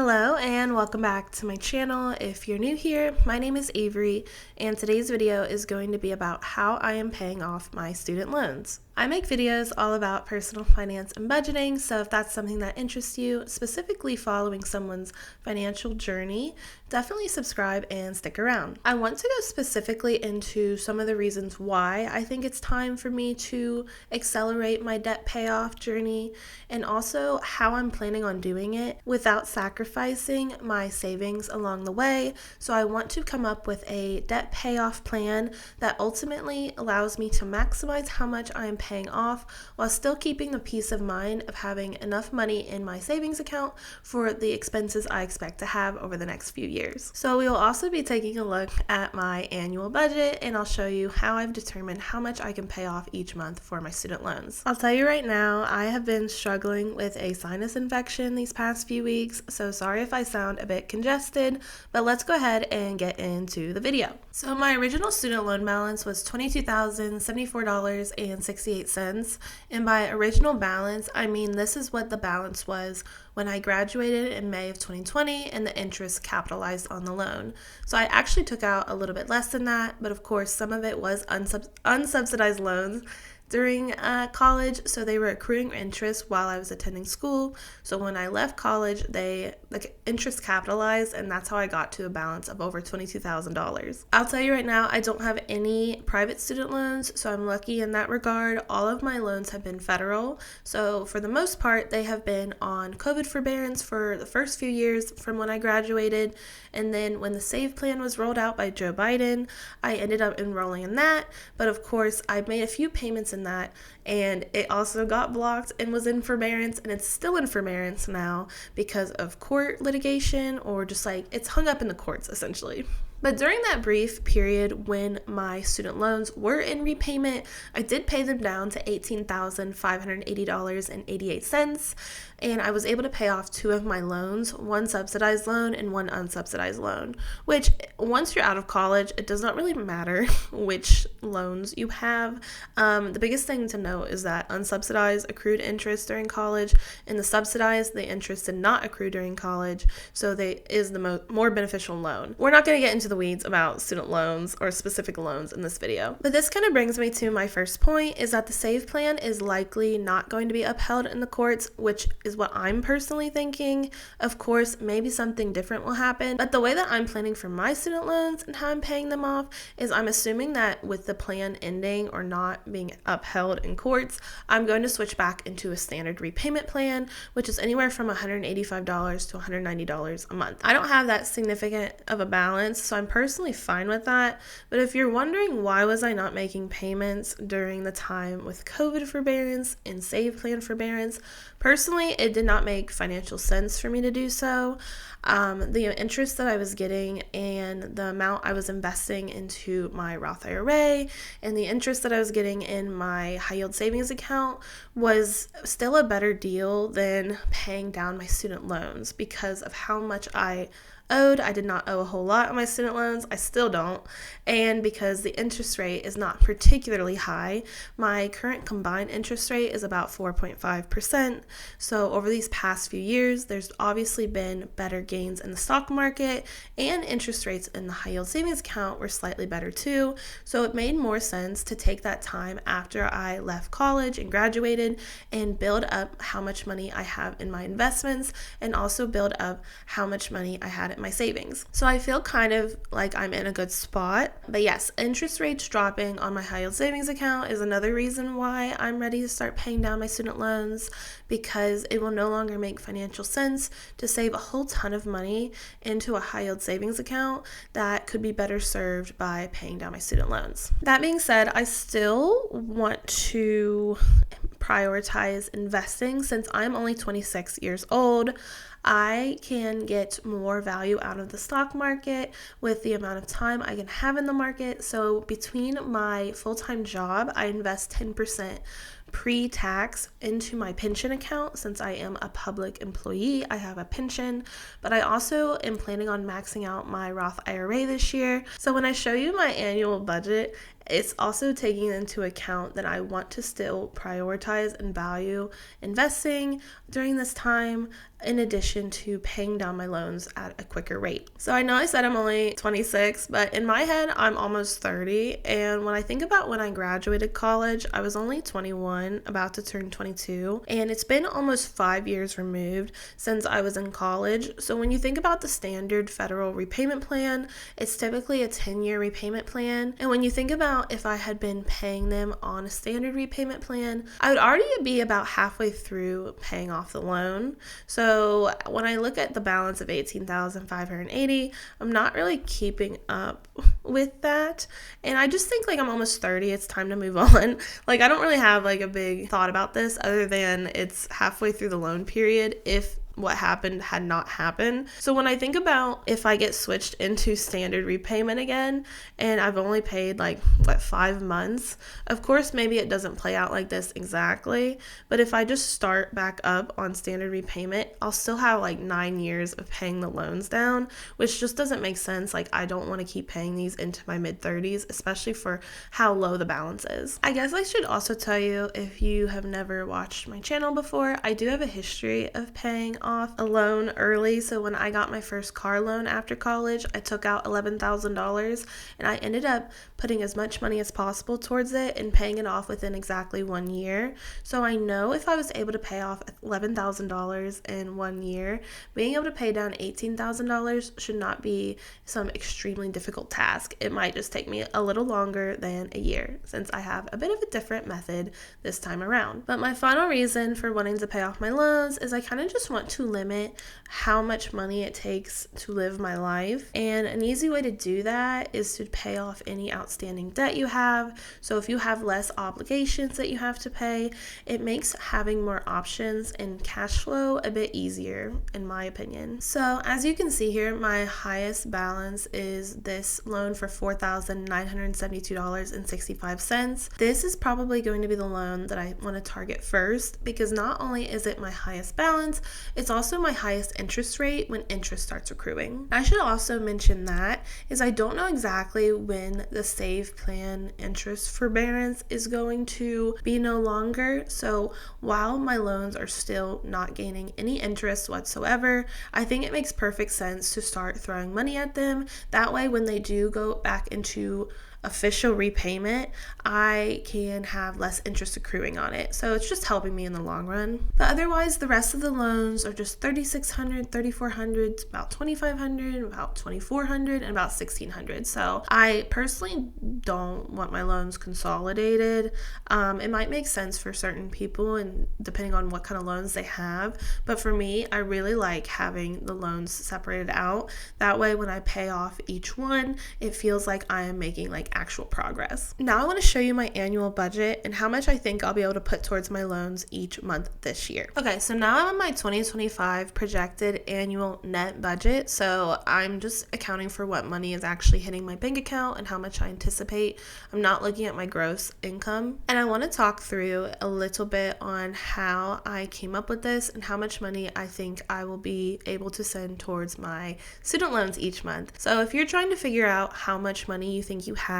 Hello and welcome back to my channel. If you're new here, my name is Avery and today's video is going to be about how I am paying off my student loans. I make videos all about personal finance and budgeting, so if that's something that interests you, specifically following someone's financial journey, definitely subscribe and stick around. I want to go specifically into some of the reasons why I think it's time for me to accelerate my debt payoff journey and also how I'm planning on doing it without sacrificing my savings along the way. So I want to come up with a debt payoff plan that ultimately allows me to maximize how much I am paying off while still keeping the peace of mind of having enough money in my savings account for the expenses I expect to have over the next few years. So we will also be taking a look at my annual budget and I'll show you how I've determined how much I can pay off each month for my student loans. I'll tell you right now, I have been struggling with a sinus infection these past few weeks, so sorry if I sound a bit congested, but let's go ahead and get into the video. So my original student loan balance was $22,074.68. And by original balance, I mean this is what the balance was when I graduated in May of 2020 and the interest capitalized on the loan. So I actually took out a little bit less than that, but of course some of it was unsubsidized loans during college, so they were accruing interest while I was attending school. So when I left college, the interest capitalized, and that's how I got to a balance of over $22,000. I'll tell you right now, I don't have any private student loans, so I'm lucky in that regard. All of my loans have been federal, so for the most part, they have been on COVID forbearance for the first few years from when I graduated, and then when the SAVE plan was rolled out by Joe Biden, I ended up enrolling in that, but of course, I made a few payments in that, and it also got blocked and was in forbearance, and it's still in forbearance now because of court litigation, or just like it's hung up in the courts essentially. But during that brief period when my student loans were in repayment, I did pay them down to $18,580.88, and I was able to pay off two of my loans, one subsidized loan and one unsubsidized loan, which once you're out of college, it does not really matter which loans you have. The biggest thing to note is that unsubsidized accrued interest during college, and the subsidized, the interest did not accrue during college, so they is the more beneficial loan. We're not going to get into the weeds about student loans or specific loans in this video. But this kind of brings me to my first point, is that the SAVE plan is likely not going to be upheld in the courts, which is what I'm personally thinking. Of course, maybe something different will happen, but the way that I'm planning for my student loans and how I'm paying them off is I'm assuming that with the plan ending or not being upheld in courts, I'm going to switch back into a standard repayment plan, which is anywhere from $185 to $190 a month. I don't have that significant of a balance, so I'm personally fine with that. But if you're wondering why was I not making payments during the time with COVID forbearance and SAVE plan forbearance, personally, it did not make financial sense for me to do so. The interest that I was getting and the amount I was investing into my Roth IRA and the interest that I was getting in my high yield savings account was still a better deal than paying down my student loans because of how much I owed. I did not owe a whole lot on my student loans. I still don't. And because the interest rate is not particularly high, my current combined interest rate is about 4.5%. So over these past few years, there's obviously been better gains in the stock market, and interest rates in the high yield savings account were slightly better too. So it made more sense to take that time after I left college and graduated and build up how much money I have in my investments and also build up how much money I had my savings. So I feel kind of like I'm in a good spot. But yes, interest rates dropping on my high yield savings account is another reason why I'm ready to start paying down my student loans, because it will no longer make financial sense to save a whole ton of money into a high yield savings account that could be better served by paying down my student loans. That being said, I still want to prioritize investing. Since I'm only 26 years old, I can get more value out of the stock market with the amount of time I can have in the market. So between my full-time job, I invest 10% pre-tax into my pension account. Since I am a public employee, I have a pension, but I also am planning on maxing out my Roth IRA this year. So when I show you my annual budget, it's also taking into account that I want to still prioritize and value investing during this time, in addition to paying down my loans at a quicker rate. So I know I said I'm only 26, but in my head, I'm almost 30. And when I think about when I graduated college, I was only 21, about to turn 22. And it's been almost 5 years removed since I was in college. So when you think about the standard federal repayment plan, it's typically a 10-year repayment plan. And when you think about if I had been paying them on a standard repayment plan, I would already be about halfway through paying off the loan. So when I look at the balance of $18,580, I'm not really keeping up with that. And I just think like I'm almost 30, it's time to move on. Like I don't really have like a big thought about this other than it's halfway through the loan period if what happened had not happened. So when I think about if I get switched into standard repayment again and I've only paid 5 months, of course maybe it doesn't play out like this exactly, but if I just start back up on standard repayment, I'll still have 9 years of paying the loans down, which just doesn't make sense. I don't want to keep paying these into my mid-30s, especially for how low the balance is. I guess I should also tell you, if you have never watched my channel before, I do have a history of paying off a loan early. So when I got my first car loan after college, I took out $11,000 and I ended up putting as much money as possible towards it and paying it off within exactly 1 year. So I know if I was able to pay off $11,000 in 1 year, being able to pay down $18,000 should not be some extremely difficult task. It might just take me a little longer than a year, since I have a bit of a different method this time around. But my final reason for wanting to pay off my loans is I kind of just want to limit how much money it takes to live my life. And an easy way to do that is to pay off any outstanding debt you have. So if you have less obligations that you have to pay, it makes having more options and cash flow a bit easier, in my opinion. So as you can see here, my highest balance is this loan for $4,972.65. This is probably going to be the loan that I want to target first, because not only is it my highest balance, it's also my highest interest rate when interest starts accruing. I should also mention that is I don't know exactly when the save plan interest forbearance is going to be no longer. So while my loans are still not gaining any interest whatsoever, I think it makes perfect sense to start throwing money at them. That way, when they do go back into official repayment, I can have less interest accruing on it. So it's just helping me in the long run. But otherwise, the rest of the loans are just $3,600, $3,400, about $2,500, about $2,400, and about $1,600. So I personally don't want my loans consolidated. It might make sense for certain people and depending on what kind of loans they have. But for me, I really like having the loans separated out. That way, when I pay off each one, it feels like I am making actual progress. Now I want to show you my annual budget and how much I think I'll be able to put towards my loans each month this year. Okay, so now I'm on my 2025 projected annual net budget. So I'm just accounting for what money is actually hitting my bank account and how much I anticipate. I'm not looking at my gross income. And I want to talk through a little bit on how I came up with this and how much money I think I will be able to send towards my student loans each month. So if you're trying to figure out how much money you think you have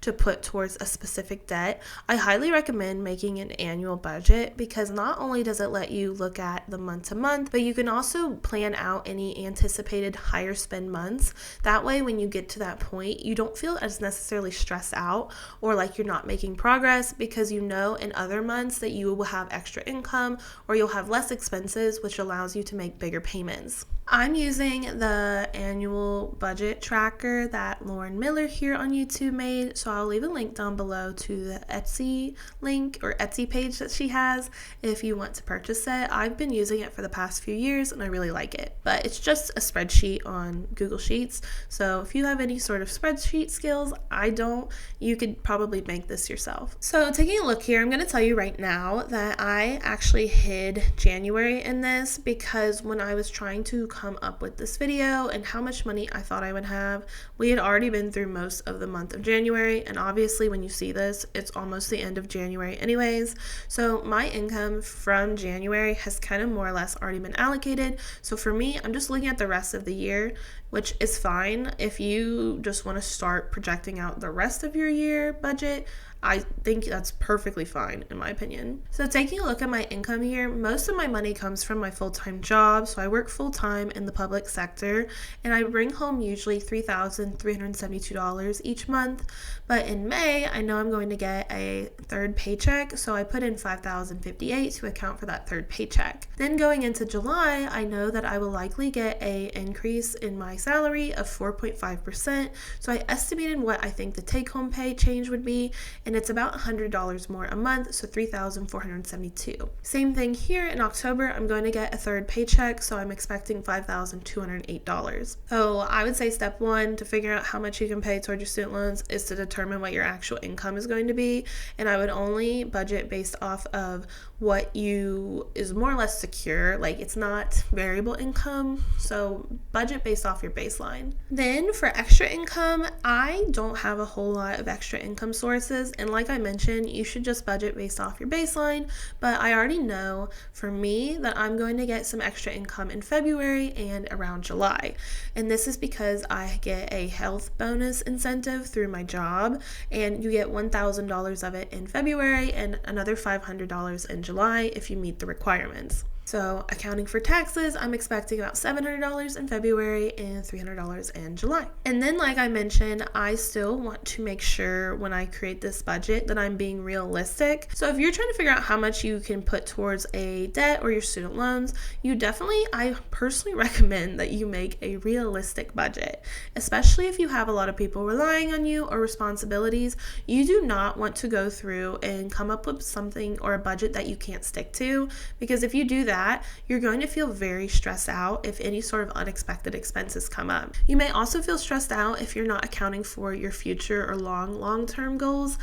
to put towards a specific debt, I highly recommend making an annual budget, because not only does it let you look at the month to month, but you can also plan out any anticipated higher spend months. That way, when you get to that point, you don't feel as necessarily stressed out or like you're not making progress, because you know in other months that you will have extra income or you'll have less expenses, which allows you to make bigger payments. I'm using the annual budget tracker that Lauren Miller here on YouTube made, so I'll leave a link down below to the Etsy link or Etsy page that she has if you want to purchase it. I've been using it for the past few years and I really like it, but it's just a spreadsheet on Google Sheets. So if you have any sort of spreadsheet skills, I don't, you could probably make this yourself. So taking a look here, I'm going to tell you right now that I actually hid January in this, because when I was trying to come up with this video and how much money I thought I would have, we had already been through most of the month of January, and obviously when you see this, it's almost the end of January anyways. So my income from January has kind of more or less already been allocated. So for me, I'm just looking at the rest of the year, which is fine. If you just want to start projecting out the rest of your year budget, I think that's perfectly fine in my opinion. So taking a look at my income here, most of my money comes from my full-time job. So I work full-time in the public sector and I bring home usually $3,372 each month. But in May, I know I'm going to get a third paycheck, so I put in $5,058 to account for that third paycheck. Then going into July, I know that I will likely get a increase in my salary of 4.5%. So I estimated what I think the take-home pay change would be, and it's about $100 more a month, so $3,472. Same thing here in October, I'm going to get a third paycheck, so I'm expecting $5,208. So I would say step one to figure out how much you can pay toward your student loans is to determine what your actual income is going to be, and I would only budget based off of what is more or less secure, like it's not variable income, so budget based off your baseline. Then for extra income, I don't have a whole lot of extra income sources, and like I mentioned, you should just budget based off your baseline, but I already know for me that I'm going to get some extra income in February and around July, and this is because I get a health bonus incentive through my job, and you get $1,000 of it in February and another $500 in July if you meet the requirements. So accounting for taxes, I'm expecting about $700 in February and $300 in July. And then like I mentioned, I still want to make sure when I create this budget that I'm being realistic. So if you're trying to figure out how much you can put towards a debt or your student loans, I personally recommend that you make a realistic budget, especially if you have a lot of people relying on you or responsibilities. You do not want to go through and come up with something or a budget that you can't stick to, because if you do that, you're going to feel very stressed out if any sort of unexpected expenses come up. You may also feel stressed out if you're not accounting for your future or long-term goals.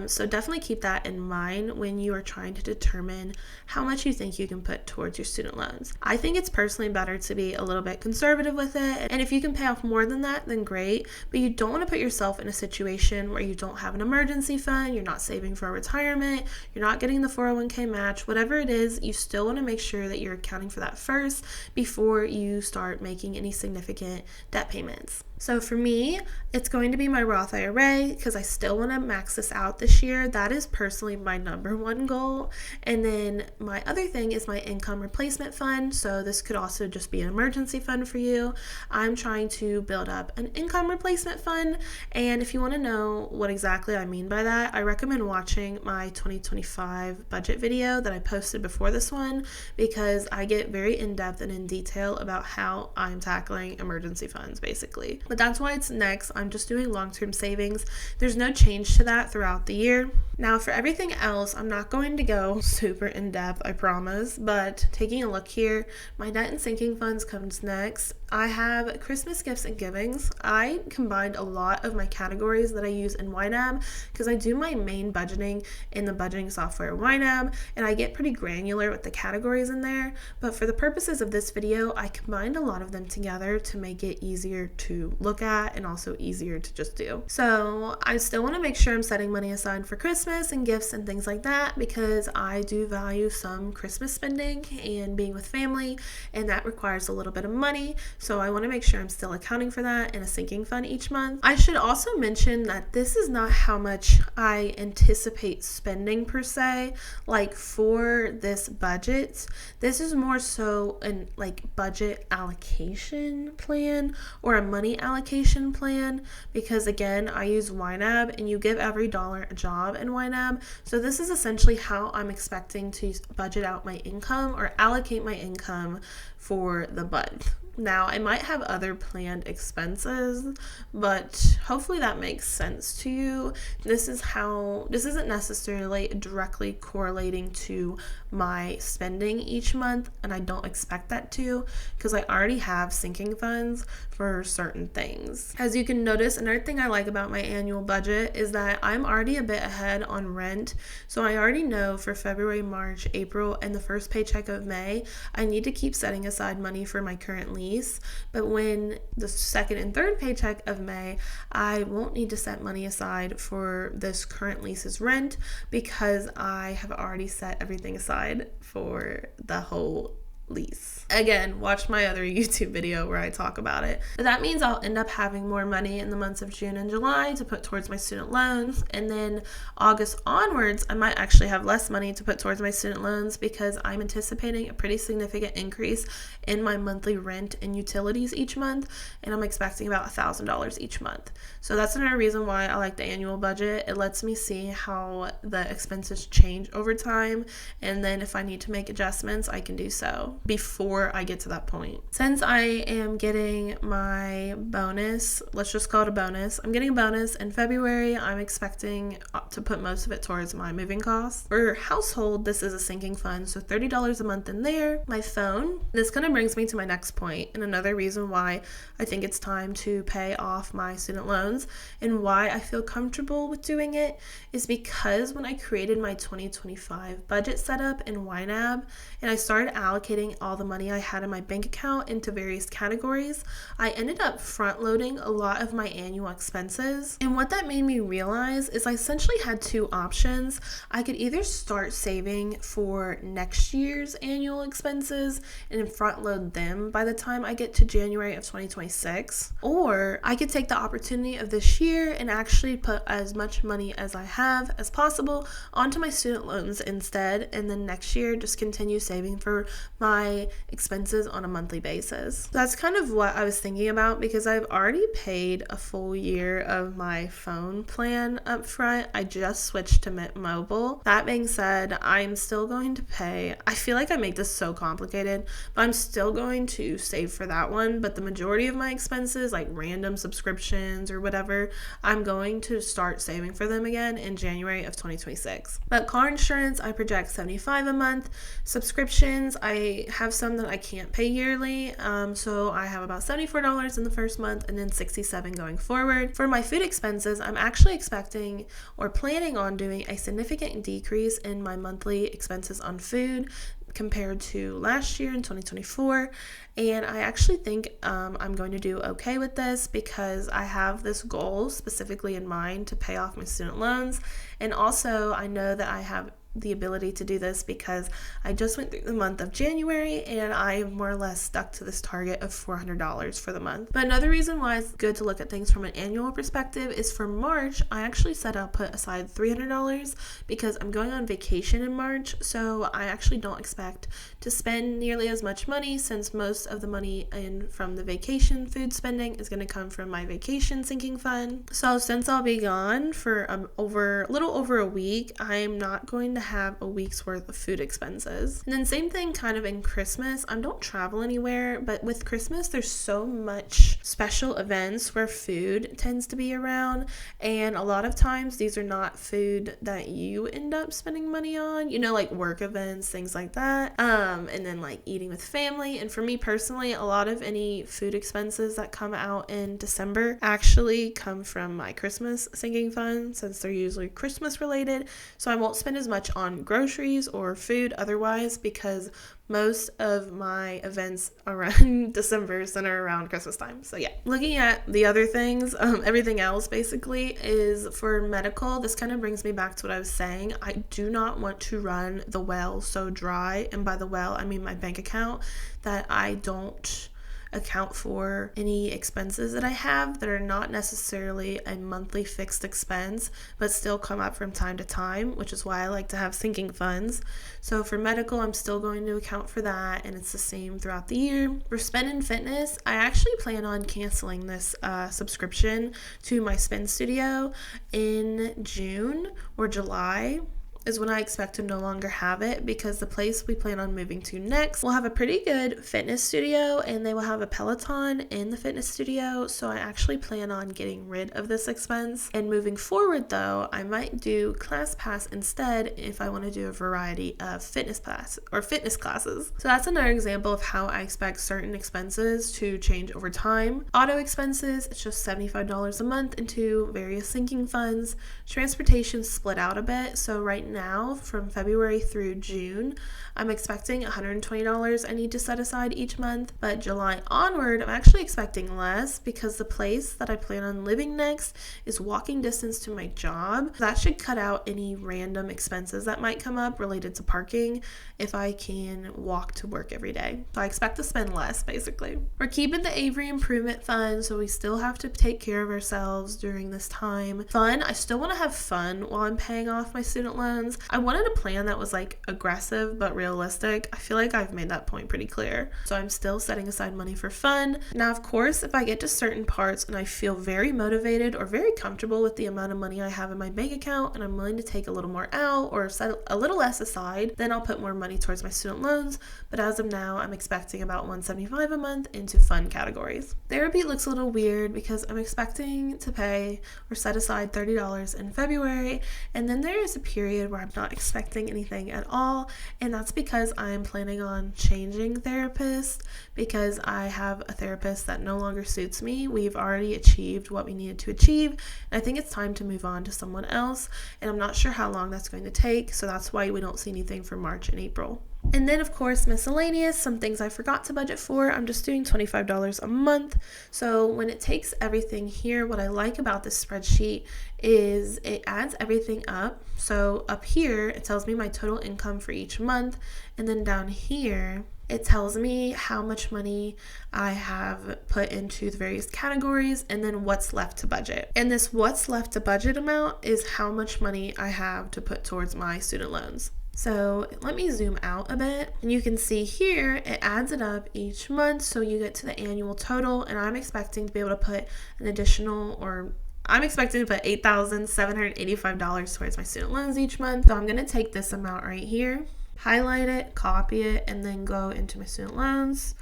So definitely keep that in mind when you are trying to determine how much you think you can put towards your student loans. I think it's personally better to be a little bit conservative with it, and if you can pay off more than that, then great, but you don't want to put yourself in a situation where you don't have an emergency fund, you're not saving for retirement, you're not getting the 401k match, whatever it is, you still want to make sure that you're accounting for that first before you start making any significant debt payments. So for me, it's going to be my Roth IRA because I still want to max this out this year. That is personally my number one goal. And then my other thing is my income replacement fund. So this could also just be an emergency fund for you. I'm trying to build up an income replacement fund. And if you want to know what exactly I mean by that, I recommend watching my 2025 budget video that I posted before this one, because I get very in-depth and in detail about how I'm tackling emergency funds basically. But that's why it's next. I'm just doing long-term savings. There's no change to that throughout the year. Now for everything else, I'm not going to go super in-depth, I promise, but taking a look here, my debt and sinking funds comes next. I have Christmas gifts and givings. I combined a lot of my categories that I use in YNAB because I do my main budgeting in the budgeting software YNAB, and I get pretty granular with the categories in there, but for the purposes of this video, I combined a lot of them together to make it easier to look at and also easier to just do. So I still want to make sure I'm setting money aside for Christmas and gifts and things like that, because I do value some Christmas spending and being with family, and that requires a little bit of money. So I want to make sure I'm still accounting for that in a sinking fund each month. I should also mention that this is not how much I anticipate spending per se, like for this budget. This is more so an budget allocation plan or a money allocation plan, because again, I use YNAB and you give every dollar a job in YNAB. So this is essentially how I'm expecting to budget out my income or allocate my income for the month. Now, I might have other planned expenses, but hopefully that makes sense to you. This isn't necessarily directly correlating to my spending each month, and I don't expect that to, because I already have sinking funds for certain things. As you can notice, another thing I like about my annual budget is that I'm already a bit ahead on rent, so I already know for February, March, April, and the first paycheck of May, I need to keep setting aside money for my current lease. But when the second and third paycheck of May, I won't need to set money aside for this current lease's rent because I have already set everything aside for the whole lease. Again, watch my other YouTube video where I talk about it. But that means I'll end up having more money in the months of June and July to put towards my student loans, and then August onwards I might actually have less money to put towards my student loans because I'm anticipating a pretty significant increase in my monthly rent and utilities each month, and I'm expecting about $1,000 each month. So that's another reason why I like the annual budget. It lets me see how the expenses change over time, and then if I need to make adjustments, I can do so before I get to that point. Since I am getting my bonus, let's just call it a bonus. I'm getting a bonus in February. I'm expecting to put most of it towards my moving costs. For household, this is a sinking fund, so $30 a month in there. My phone. This kind of brings me to my next point, and another reason why I think it's time to pay off my student loans and why I feel comfortable with doing it is because when I created my 2025 budget setup in YNAB and I started allocating all the money I had in my bank account into various categories, I ended up front loading a lot of my annual expenses. And what that made me realize is I essentially had two options. I could either start saving for next year's annual expenses and front load them by the time I get to January of 2026, or I could take the opportunity of this year and actually put as much money as I have as possible onto my student loans instead, and then next year just continue saving for my expenses on a monthly basis. That's kind of what I was thinking about because I've already paid a full year of my phone plan up front. I just switched to Mint Mobile. That being said, I'm still going to pay. I feel like I make this so complicated, but I'm still going to save for that one. But the majority of my expenses, like random subscriptions or whatever, I'm going to start saving for them again in January of 2026. But car insurance, I project $75 a month. Subscriptions, I have some that I can't pay yearly, so I have about $74 in the first month and then $67 going forward. For my food expenses, I'm actually expecting or planning on doing a significant decrease in my monthly expenses on food compared to last year in 2024, and I actually think I'm going to do okay with this because I have this goal specifically in mind to pay off my student loans, and also I know that I have the ability to do this because I just went through the month of January and I more or less stuck to this target of $400 for the month. But another reason why it's good to look at things from an annual perspective is for March, I actually said I'll put aside $300 because I'm going on vacation in March, so I actually don't expect to spend nearly as much money since most of the money in from the vacation food spending is going to come from my vacation sinking fund. So since I'll be gone for a little over a week, I'm not going to have a week's worth of food expenses. And then same thing kind of in Christmas. I don't travel anywhere, but with Christmas there's so much special events where food tends to be around, and a lot of times these are not food that you end up spending money on, like work events, things like that, and then like eating with family. And for me personally, a lot of any food expenses that come out in December actually come from my Christmas sinking fund since they're usually Christmas related, so I won't spend as much on groceries or food otherwise because most of my events around December center around Christmas time. So yeah, looking at the other things, everything else basically is for medical. This kind of brings me back to what I was saying. I do not want to run the well so dry, and by the well I mean my bank account, that I don't account for any expenses that I have that are not necessarily a monthly fixed expense but still come up from time to time, which is why I like to have sinking funds. So for medical, I'm still going to account for that, and it's the same throughout the year. For Spin and Fitness, I actually plan on canceling this subscription to my spin studio in June or July. is when I expect to no longer have it, because the place we plan on moving to next will have a pretty good fitness studio and they will have a Peloton in the fitness studio. So I actually plan on getting rid of this expense, and moving forward though, I might do ClassPass instead if I want to do a variety of fitness classes. So that's another example of how I expect certain expenses to change over time. Auto expenses, it's just $75 a month into various sinking funds. Transportation split out a bit. So right now, from February through June, I'm expecting $120 I need to set aside each month, but July onward, I'm actually expecting less because the place that I plan on living next is walking distance to my job. That should cut out any random expenses that might come up related to parking if I can walk to work every day. So I expect to spend less, basically. We're keeping the Avery Improvement Fund, so we still have to take care of ourselves during this time. Fun, I still want to have fun while I'm paying off my student loans. I wanted a plan that was like aggressive but realistic. I feel like I've made that point pretty clear. So I'm still setting aside money for fun. Now, of course, if I get to certain parts and I feel very motivated or very comfortable with the amount of money I have in my bank account and I'm willing to take a little more out or set a little less aside, then I'll put more money towards my student loans. But as of now, I'm expecting about $175 a month into fun categories. Therapy looks a little weird because I'm expecting to pay or set aside $30 in February, and then there is a period where I'm not expecting anything at all, and that's because I'm planning on changing therapists because I have a therapist that no longer suits me. We've already achieved what we needed to achieve, and I think it's time to move on to someone else, and I'm not sure how long that's going to take, so that's why we don't see anything for March and April. And then, of course, miscellaneous, some things I forgot to budget for. I'm just doing $25 a month. So when it takes everything here, what I like about this spreadsheet is it adds everything up. So up here, it tells me my total income for each month. And then down here, it tells me how much money I have put into the various categories and then what's left to budget. And this what's left to budget amount is how much money I have to put towards my student loans. So let me zoom out a bit, and you can see here it adds it up each month, so you get to the annual total, and I'm expecting to be able to put an additional, or I'm expecting to put $8,785 towards my student loans each month. So I'm going to take this amount right here, highlight it, copy it, and then go into my student loans.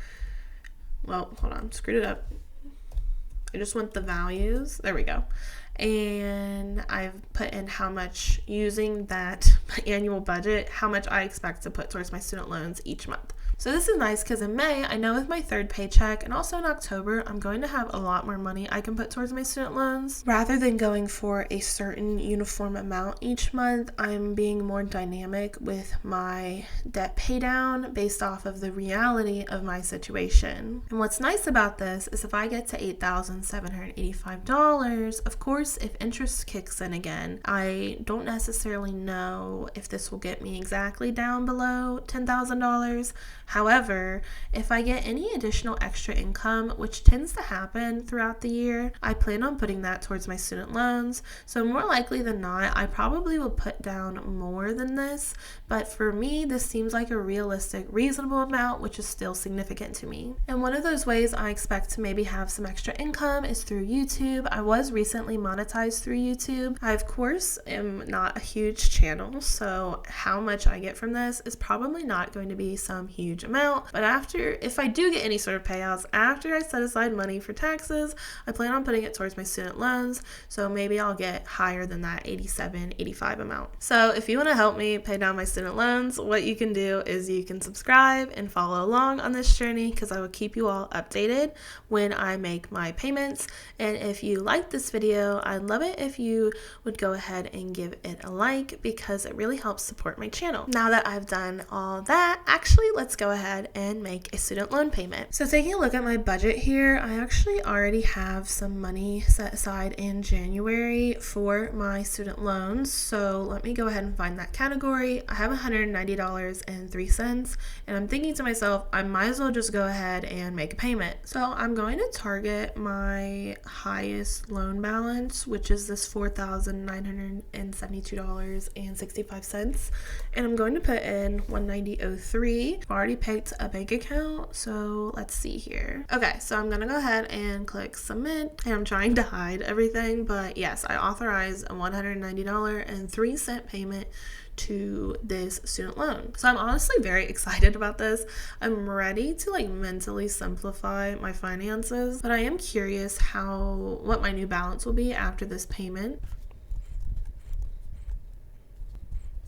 Well, hold on, screwed it up. I just want the values. There we go. And I've put in how much, using that annual budget, how much I expect to put towards my student loans each month. So this is nice because in May, I know with my third paycheck and also in October, I'm going to have a lot more money I can put towards my student loans. Rather than going for a certain uniform amount each month, I'm being more dynamic with my debt pay down based off of the reality of my situation. And what's nice about this is if I get to $8,785, of course, if interest kicks in again, I don't necessarily know if this will get me exactly down below $10,000. However, if I get any additional extra income, which tends to happen throughout the year, I plan on putting that towards my student loans. So more likely than not, I probably will put down more than this. But for me, this seems like a realistic, reasonable amount, which is still significant to me. And one of those ways I expect to maybe have some extra income is through YouTube. I was recently monetized through YouTube. I, of course, am not a huge channel, so how much I get from this is probably not going to be some huge amount, but if I do get any sort of payouts after I set aside money for taxes, I plan on putting it towards my student loans, so maybe I'll get higher than that $87.85 amount. So if you want to help me pay down my student loans, what you can do is you can subscribe and follow along on this journey, because I will keep you all updated when I make my payments. And if you like this video, I'd love it if you would go ahead and give it a like, because it really helps support my channel. Now that I've done all that, actually let's go ahead and make a student loan payment. So taking a look at my budget here, I actually already have some money set aside in January for my student loans. So let me go ahead and find that category. I have $190.03, and I'm thinking to myself, I might as well just go ahead and make a payment. So I'm going to target my highest loan balance, which is this $4,972.65, and I'm going to put in $190.03. I've already picked a bank account, so let's see here. Okay, so I'm gonna go ahead and click submit, and I'm trying to hide everything, but yes, I authorize a $190.03 payment to this student loan. So I'm honestly very excited about this. I'm ready to like mentally simplify my finances, but I am curious what my new balance will be after this payment.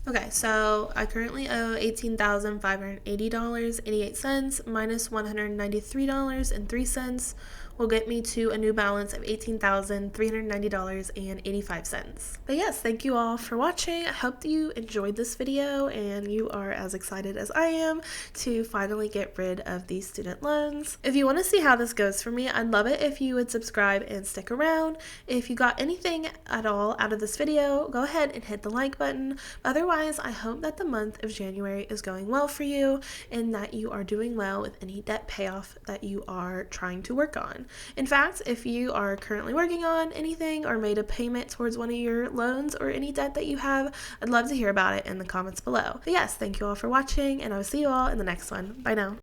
Okay, so I currently owe $18,580.88 minus $193.03 will get me to a new balance of $18,390.85. But yes, thank you all for watching. I hope that you enjoyed this video and you are as excited as I am to finally get rid of these student loans. If you want to see how this goes for me, I'd love it if you would subscribe and stick around. If you got anything at all out of this video, go ahead and hit the like button. Otherwise, I hope that the month of January is going well for you and that you are doing well with any debt payoff that you are trying to work on. In fact, if you are currently working on anything or made a payment towards one of your loans or any debt that you have, I'd love to hear about it in the comments below. But yes, thank you all for watching, and I will see you all in the next one. Bye now.